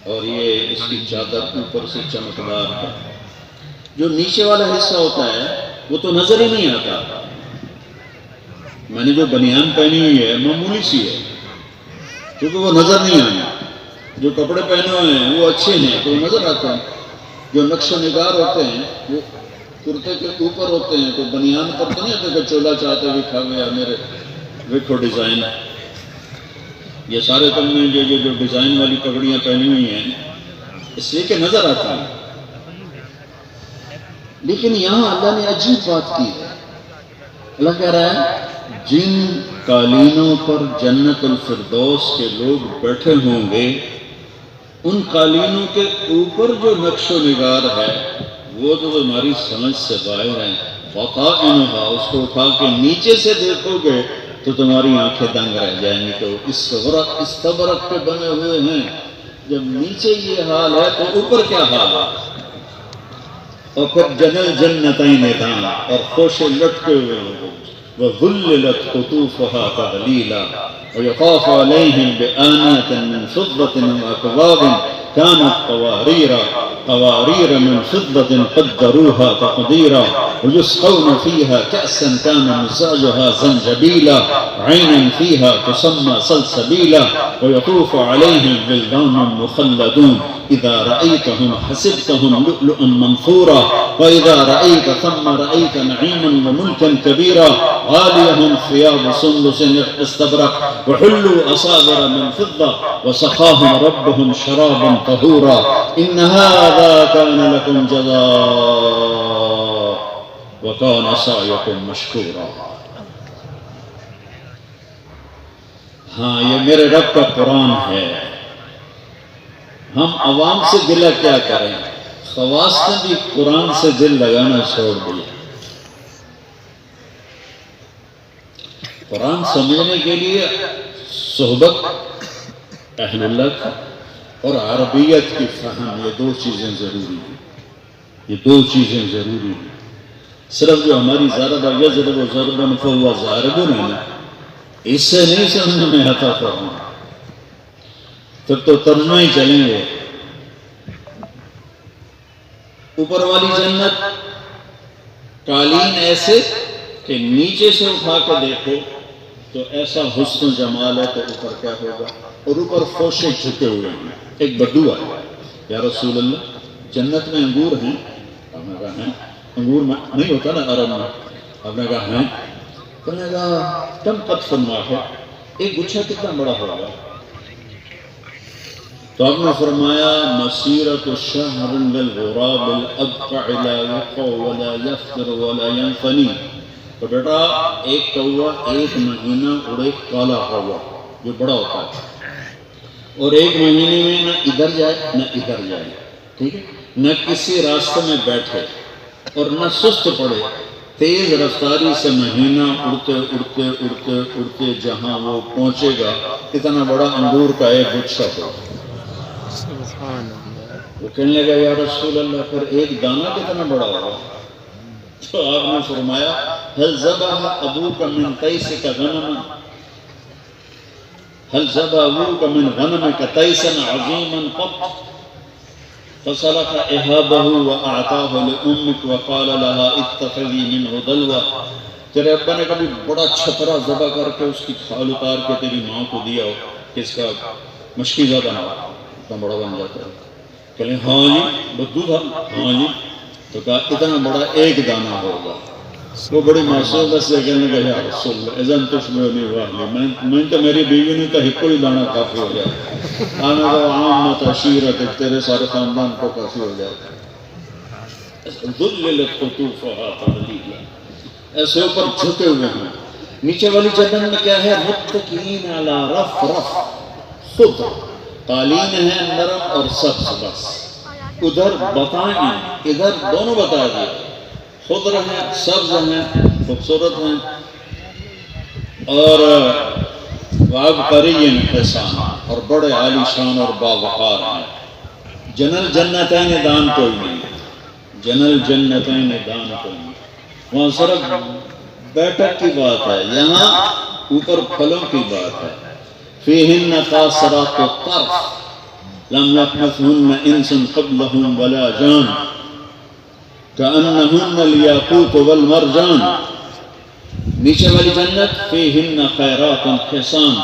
اور یہ اس کی چادر اوپر سے چمکدار ہے. جو نیچے والا حصہ ہوتا ہے وہ تو نظر ہی نہیں آتا. میں نے جو بنیان پہنی ہوئی ہے معمولی سی ہے کیونکہ وہ نظر نہیں آنا. جو کپڑے پہنے ہوئے ہیں وہ اچھے ہیں تو نظر آتے ہیں. جو نقش و نگار ہوتے ہیں وہ کرتے کے اوپر ہوتے ہیں. تو بنیان پر تو نہیں ہوتے کہ چولا چاہتے ہوئے کھا گیا میرے ویکھو ڈیزائن. یہ سارے تم نے جو ڈیزائن والی پگڑیاں پہنی ہوئی ہیں اس لیے کہ نظر آتی ہیں. لیکن یہاں اللہ نے عجیب بات کی ہے. اللہ کہہ رہا ہے جن قالینوں پر جنت الفردوس کے لوگ بیٹھے ہوں گے ان قالینوں کے اوپر جو نقش و نگار ہے وہ تو تمہاری سمجھ سے باہر ہے. فَقَائِنُهَا اس کو اٹھا کے نیچے سے دیکھو گے تو تمہاری آنکھیں دنگ رہ جائیں گی. تو استبرق پہ بنے ہوئے ہیں. جب نیچے یہ حال ہے تو اوپر کیا حال ہے. اور پھر جنل جنتین دان اور خوشے لٹکے ہوئے لوگ. وَذُلِّلَتْ قُطُوفُهَا تَذْلِيلًا وَيُطَافُ عَلَيْهِمْ بِآنِيَةٍ مِّن فِضَّةٍ وَأَكْوَابٍ كَانَتْ قَوَارِيرَ مِن فِضَّةٍ قَدَّرُوهَا تَقْدِيرًا وَيُسْقَوْنَ فِيهَا كَأْسًا كَانَ مِزَاجُهَا زَنجَبِيلًا عَيْنًا فِيهَا تُسَمَّى سَلْسَبِيلًا وَيَطُوفُ عَلَيْهِمْ وِلْدَانٌ مُّخَلَّدُونَ إِذَا رَأَيْتَهُمْ حَسِبْتَهُمْ لُؤْلُؤًا مَّنثُورًا وَإِذَا رَأَيْتَ ثَمَّ رَأَيْتَ نَعِيمًا وَمُلْكًا كَبِيرًا عَالِيَهُمْ ثِيَابُ سُندُسٍ إِسْتَبْرَقٍ وَحُلُّوا أَسَاوِرَ مِن فِضَّةٍ وَسَقَاهُمْ رَبُّهُمْ شَرَابًا طَهُورًا إِنَّ هَذَا كَانَ لَكُمْ جَزَاءً وَكَانَ سَعْيُكُمْ مَشْكُورًا. ہاں یہ میرے رب کا قرآن ہے. ہم عوام سے گلہ کیا کریں. خواص نے بھی قرآن سے دل لگانا چھوڑ دیا. قرآن سمجھنے کے لیے صحبت اہل اللہ کی اور عربیت کی فہم یہ دو چیزیں ضروری ہیں. یہ دو چیزیں ضروری ہیں. صرف جو ہماری ضرب یضرب ضربا فہو ضارب ہے نا اس سے نہیں سمجھ میں آتا قرآن. پھر تو ترجمہ ہی چلیں گے. اوپر والی جنت قالین ایسے کہ نیچے سے اٹھا کے دیکھو تو ایسا حسن و جمال ہے تو اوپر کیا ہوگا. اور اوپر خوشے جھکے ہوئے ہیں. ایک بدو ہے یا رسول اللہ جنت میں انگور ہیں. آپ نے کہا ہیں انگور میں نہیں ہوتا نا عرب میں. آپ نے کہا ہیں تو نے کہا کم قد فرما ہے ایک گچھا کتنا بڑا ہوگا. تو آپ نے فرمایا مسیرۃ شہر للغراب الابقع لا یقع ولا یفتر ولا ینفنی. تو بیٹا ایک کوا ایک مہینہ اڑے کالا کوا جو بڑا ہوتا ہے اور ایک مہینے میں نہ ادھر جائے نہ ادھر جائے. ٹھیک ہے. نہ کسی راستے میں بیٹھے اور نہ سست پڑے. تیز رفتاری سے مہینہ اڑتے اڑتے اڑتے اڑتے جہاں وہ پہنچے گا اتنا بڑا انگور کا ایک گچھا ہوگا. وہ کہنے لگا یا رسول اللہ پھر ایک دانہ کتنا بڑا ہوگا. تو آپ نے فرمایا هل ذبح ابوک من تیسک غنما هل ذبح ابوک من غنمک تیسا عظیما قط فسلخ احابه واعطاه لامك وقال لها اتخذي منه دلوا. تیرے ابا نے کبھی بڑا چھپرا ذبح کر کے اس کی کھال اتار کے تیری ماں کو دیا ہو کہ اس کا مشکیزہ بنا اتنا بڑا بن جاتا ہے. کہنے ہاں جی بدو تھا. ہاں جی. تو کہا اتنا بڑا ایک دانہ ہوگا. وہ بڑی معصومت سے کہنے لگا یا رسول اللہ اذن تشبہنی واہلی میں تو میری بیوی نے کہا کوئی دانہ کافی ہو جائے. آنا تو عامت عشیرت تیرے سارے خاندان کو کافی ہو جائے. ذللت قطوفها تذلیلا ایسے اوپر جھکے ہوئے ہیں. نیچے والی جنت میں کیا ہے متکئین علی رفرف خضر قالین ہے نرم اور سبز. بس ادھر بتائیں ادھر دونوں بتا دیا. خضر ہیں سبز ہیں خوبصورت ہیں اور وابقری حسان اور بڑے عالی شان اور باوقار ہیں. جنل جنتین دان کوئی نہیں. جنل جنتین دان کوئی نہیں. وہاں صرف بیٹھک کی بات ہے. یہاں اوپر پھلوں کی بات ہے. فیہن قاصرات الطرف لم يطمثهن انس قبلهم ولا جان كأنهن الياقوت والمرجان. نیچے والی جنت فیہن خیرات حسان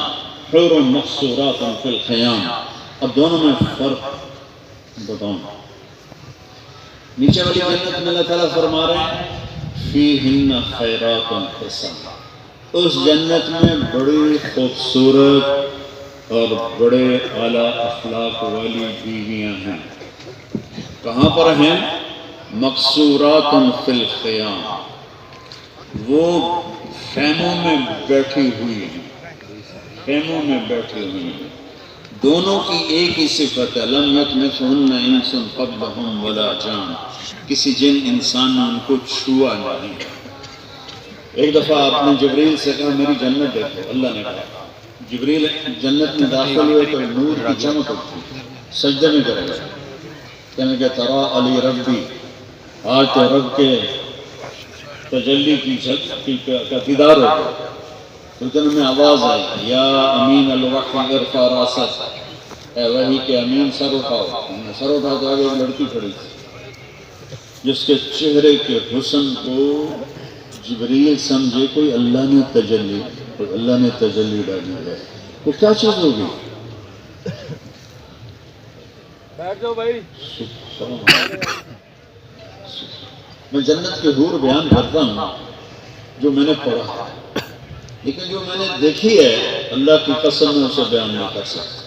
حور مقصورات فی الخیام. اب دونوں میں فرق بتاؤں. نیچے والی جنت میں اللہ تعالیٰ فرما رہے ہیں فیہن خیرات حسان. اس جنت میں بڑی خوبصورت اور بڑے اعلیٰ اخلاق والی بیویاں ہیں. کہاں پر ہیں؟ مقصورات فی الخیام. وہ خیموں میں بیٹھی ہوئی ہیں. خیموں میں بیٹھی ہوئی ہیں. دونوں کی ایک ہی صفت ہے لم یطمثہن انس قبلہم ولا جان. کسی جن انسان نے ان کو چھوا نہیں. ایک دفعہ آپ نے جبریل سے کہا میری جنت دیکھو. اللہ نے کہا جبریل جنت میں داخل ہوئے تو نور کی چمک اٹھی. سجدے میں کرے گا کہنے کہ ترا علی ربی. آج تو رب کے تجلی کی کا دیدار ہو گیا. تو جن میں آواز آئی یا امین الوحی ارفع راسک. اے وحی کے امین سر اٹھاؤ. سر اٹھاؤ تو آگے ایک لڑکی کھڑی تھی جس کے چہرے کے حسن کو جبریل سمجھے کوئی اللہ نے تجلی ڈالی ہے. وہ کیا چیز ہوگی؟ بیٹھ جاؤ بھائی. میں جنت کے حور بیان کرتا ہوں جو میں نے پڑھا، لیکن جو میں نے دیکھی ہے اللہ کی قسم میں اسے بیان نہیں کر سکتا.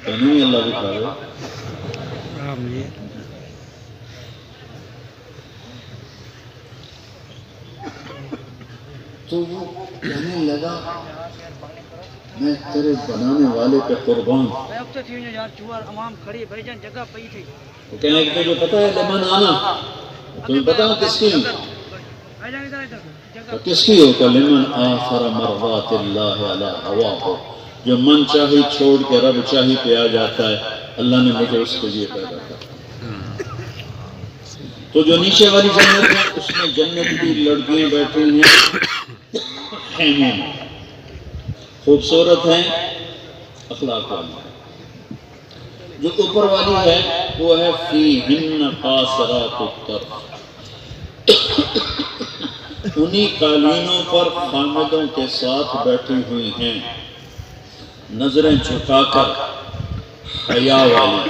نہیں اللہ بھی کہا ہے. تو وہ کہنے لگا میں تیرے بنانے والے پہ قربان. وہ کہنے لگا جو پتہ ہے لمن آنا تمہیں پتہ ہے کس کی کس کی ہو کہ لمن آخر مرضات اللہ علی ہواہ. جو من چاہی چھوڑ کے رب چاہی پہ آ جاتا ہے. اللہ نے مجھے اس کے لیے پیدا کیا. تو جو نیچے والی جنت ہے اس میں جنت کی لڑکیاں بیٹھی ہیں خیموں میں. خوبصورت ہیں اخلاق والی. جو اوپر والی ہے وہ ہے فیہن قاصرات الطرف. انہی قالینوں پر خامدوں کے ساتھ بیٹھی ہوئی ہیں نظریں جھکا کر حیا والی.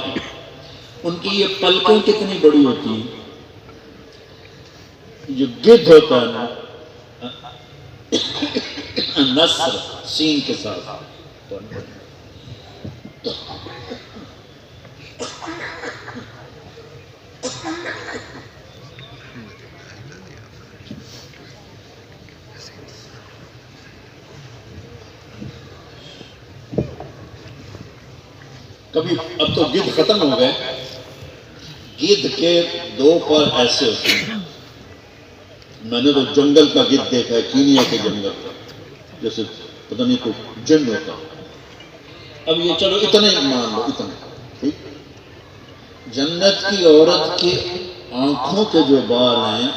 ان کی یہ پلکیں کتنی بڑی ہوتی ہیں. جو گدھ ہوتا ہے نا نصر سین کے ساتھ کبھی. اب تو گدھ ختم ہو گئے. گدھ کے دو پر ایسے ہوتے ہیں. میں نے تو جنگل کا گدھ دیکھا ہے کینیا کے جنگل کا جیسے پتہ نہیں کوئی جن ہوتا. اب یہ چلو اتنا ہی مان لو اتنا ٹھیک. جنت کی عورت کی آنکھوں کے جو بال ہیں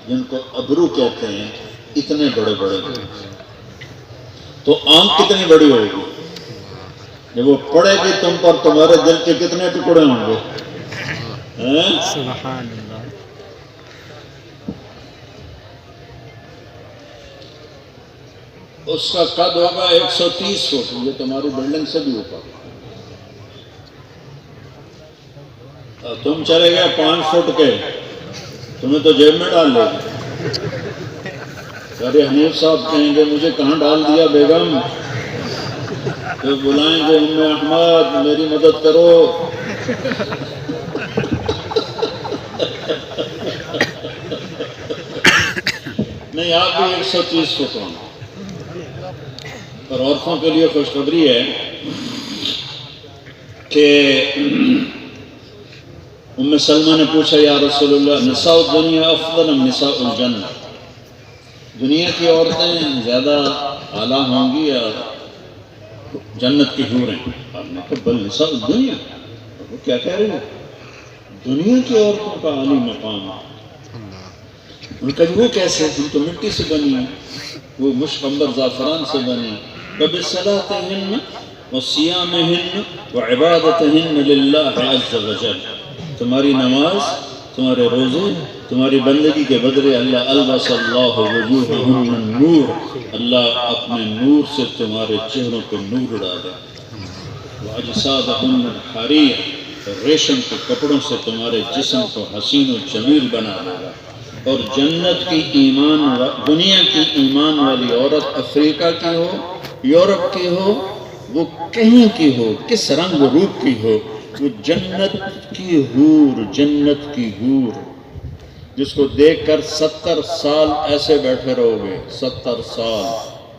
جن کو ابرو کہتے ہیں اتنے بڑے بڑے ہیں. تو آنکھ کتنی بڑی ہوگی جب وہ پڑے گی تم پر تمہارے دل کے کتنے ٹکڑے ہوں گے. سبحان اللہ. اس کا قد ہوگا 130 فٹ. یہ تمہاری بلڈنگ سے بھی اوپر. تم چلے گئے 5 فٹ کے تمہیں تو جیب میں ڈال لے گی. ارے حنیف صاحب کہیں گے مجھے کہاں ڈال دیا بیگم. تو بلائیں گے ام احمد میری مدد کرو. نہیں آپ بھی 130 فٹ ہوں. اور عورتوں کے لیے خوشخبری ہے کہ ام سلمہ نے پوچھا یا رسول اللہ نساء الدنیا افضل ام نساء الجنہ. دنیا کی عورتیں زیادہ اعلیٰ ہوں گی یا جنت کی حوریں؟ آپ نے کہا بل نساء الدنیا. وہ کیا کہہ رہے ہیں؟ دنیا کی عورتوں کا عالی مقام. ان کا وہ کیسے؟ ہم تو مٹی سے بنی ہیں. وہ مشک عنبر زعفران سے بنی. کب صلاتہن وصيامهن وعبادتهن لله عز وجل. تمہاری نماز، تمہارے روزے، تمہاری بندگی کے بدلے اللہ البس اللہ وجوہہن النور، اللہ اپنے نور سے تمہارے چہروں پہ نور ڈالے. واجسادہن الحریر، ریشم کے کپڑوں سے تمہارے جسم کو حسین و جمیل بنا دے گا. اور جنت کی دنیا کی ایمان والی عورت افریقہ کی ہو، یورپ کی ہو، وہ کہیں کی ہو، کس رنگ و روپ کی ہو، وہ جنت کی حور، جنت کی حور جس کو دیکھ کر 70 سال ایسے بیٹھے رہو گے، 70 سال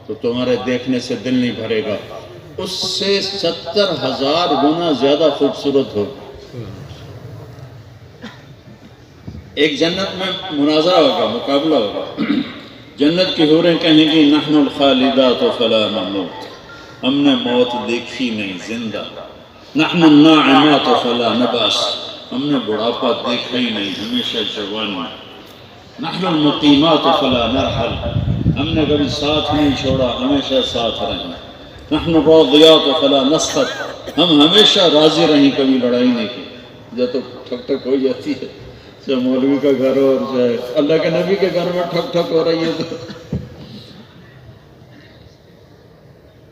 تو تمہارے دیکھنے سے دل نہیں بھرے گا، اس سے 70,000 گنا زیادہ خوبصورت ہو. ایک جنت میں مناظرہ ہوگا، مقابلہ ہوگا. جنت کی حوریں کہیں گی نحن الخالدات فلا نموت، ہم نے موت دیکھی نہیں، زندہ. نحن الناعمات فلا نبأس، ہم نے بڑھاپا دیکھا ہی نہیں، ہمیشہ جوان. نحن المقیمات فلا نرحل، ہم نے کبھی ساتھ نہیں چھوڑا، ہمیشہ ساتھ رہیں. نحن الراضیات فلا نسخط، ہم ہمیشہ راضی رہیں، کبھی لڑائی نہیں کی. جب تو ٹھک ٹھک ہو جاتی ہے، چاہے مولوی کا گھر ہو اور چاہے اللہ کے نبی کے گھر میں ٹھک ٹھک ہو رہی ہے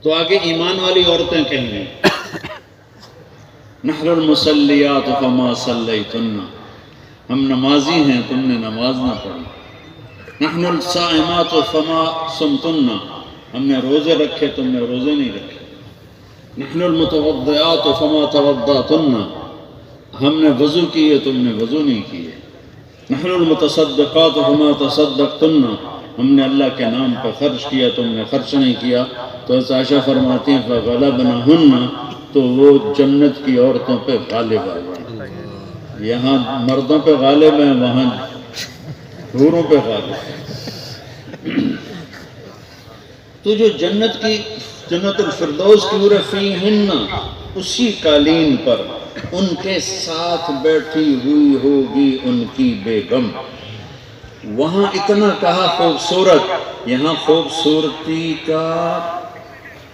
تو آگے ایمان والی عورتیں کہیں گے نحن المصلیات فما صلیتن، ہم نمازی ہیں، تم نے نماز نہ پڑھی. نحن الصائمات فما صمتن، ہم نے روزے رکھے، تم نے روزے نہیں رکھے. نحن المتوضئات فما توضأتن، ہم نے وضو کیے، تم نے وضو نہیں کیے. نحن المتصدقات فما تصدقتن، ہم نے اللہ کے نام پر خرچ کیا، تم نے خرچ نہیں کیا. تو عائشہ فرماتی ہیں فغلبنہن، تو وہ جنت کی عورتوں پہ غالب آ گئے. یہاں مردوں پہ غالب ہیں، وہاں حوروں پہ غالب ہیں. تو جو جنت الفردوس کی حوریں فیہن، اسی قالین پر ان کے ساتھ بیٹھی ہوئی ہوگی ان کی بیگم. وہاں اتنا کہا خوبصورت، یہاں خوبصورتی کا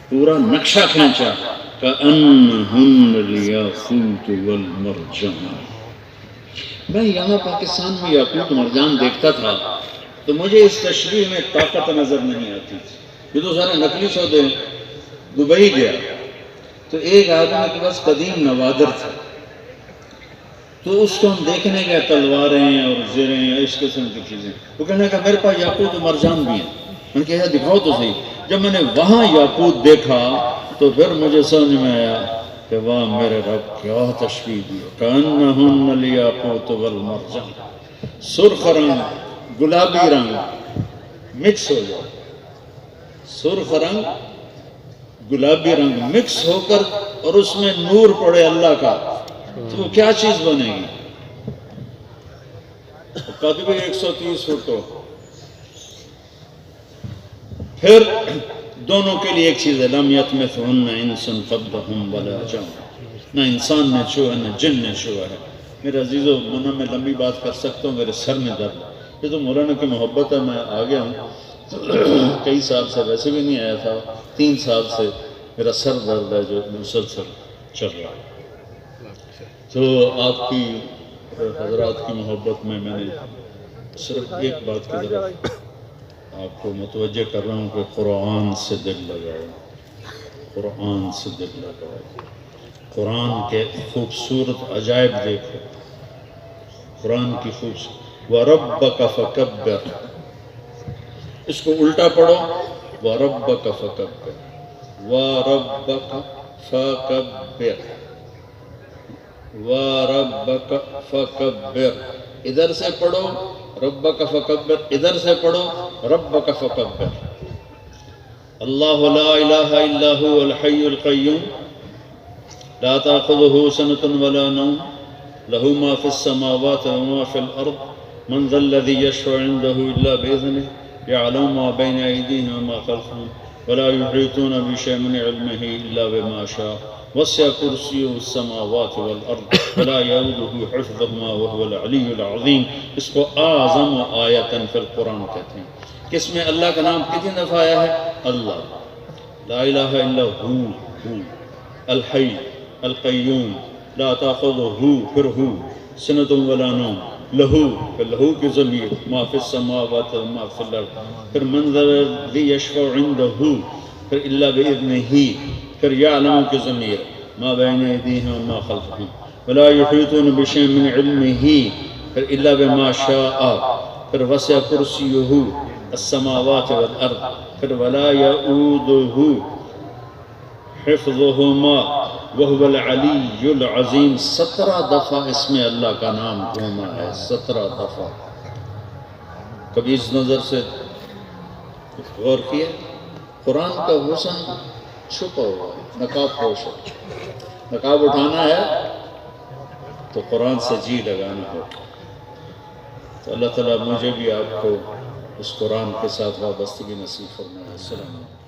پورا نقشہ کھینچا. کأنہن الیاقوت والمرجان. میں یہاں پاکستان میں یاقوت مرجان دیکھتا تھا تو مجھے اس تشریح میں طاقت نظر نہیں آتی تھی. یہ تو سارے نقلی سودے ہیں. دبئی گیا تو ایک آدمی کے پاس قدیم نوادر تھا، تو اس کو ہم دیکھنے گئے، تلواریں اور زریں اس قسم کی چیزیں. وہ کہنے کا میرے پاس یاقوت مرجان بھی ہیں. میں نے کہا دکھاؤ تو صحیح. جب میں نے وہاں یاقوت دیکھا تو پھر مجھے سمجھ میں آیا کہ واہ میرے رب کیا تشبیہ دی. کأنہن الیاقوت والمرجان، سرخ رنگ گلابی رنگ مکس ہو جائے، سرخ رنگ گلابی رنگ مکس ہو کر اور اس میں نور پڑے اللہ کا، تو وہ کیا چیز بنے گی. قد بھی 130 فٹ ہو. پھر دونوں کے لیے ایک چیز ہے، لم یطمثہن انس قبلہم ولا جان، نہ انسان نے چھوا نہ جن نے چھوا ہے. میرے عزیزو، میں لمبی بات کر سکتا ہوں، میرے سر میں درد. یہ تو مولانا کی محبت ہے، میں آ گیا ہوں. کئی سال سے ویسے بھی نہیں آیا تھا، 3 سال سے میرا سر درد ہے جو مسلسل چل رہا ہے. تو آپ کی حضرات کی محبت میں نے صرف ایک بات کی طرف آپ کو متوجہ کر رہا ہوں کہ قرآن سے دل لگاؤ، قرآن سے دل لگاؤ. قرآن کے خوبصورت عجائب دیکھو، قرآن کی خوبصورت. وَرَبَّكَ فَكَبِّرْ، اس کو الٹا پڑھو، وَرَبَّكَ فَكَبِّرْ، وَرَبَّكَ فَكَبِّرْ، وَرَبَّكَ فَكَبِّرْ. ادھر سے پڑھو ربک فکبر، ادھر سے پڑھو ربک فکبر. اللہ لا الہ الا هو الحی القیوم لا تأخذه سنة ولا نوم له ما في السماوات وما في الأرض من ذا الذي يشفع عنده إلا بإذنه يعلم ما بين أيديهم وما خلفهم ولا يحيطون بشيء من علمه إلا بما شاء وسع کرسیہ السماوات والارض ولا یؤوده حفظهما وهو العلی العظیم. اس کو اعظم آیۃ فی القرآن کہتے ہیں. کس میں اللہ کا نام کتنی دفعہ آیا ہے؟ اللہ، لا الہ الا ہو. الحی القیوم لا تاخذہ پھر ہو سنۃ ولا نوم لہو پھر لہو کی ضمیر ما فی السماوات و ما فی الارض پھر من ذا الذی یشفع عندہ پھر الا باذنہ پھر یعلم کی ضمیر ما بین ایدیہم و ما خلفہم ولا یحیطون بشیء من علمہ پھر الا بما شاء پھر وسع کرسیہ السماوات والارض پھر ولا یؤودہ حفظہما وهو العلی العظیم 17 دفعہ اس میں اللہ کا نام گھوما ہے 17 دفعہ کبھی اس نظر سے غور کیا قرآن کا حسن چھپا ہوا ہے نقاب پوش ہے نقاب اٹھانا ہے تو قرآن سے جی لگانا ہو تو اللہ تعالیٰ مجھے بھی آپ کو اس قرآن کے ساتھ وابستگی نصیب فرمائے السلام علیکم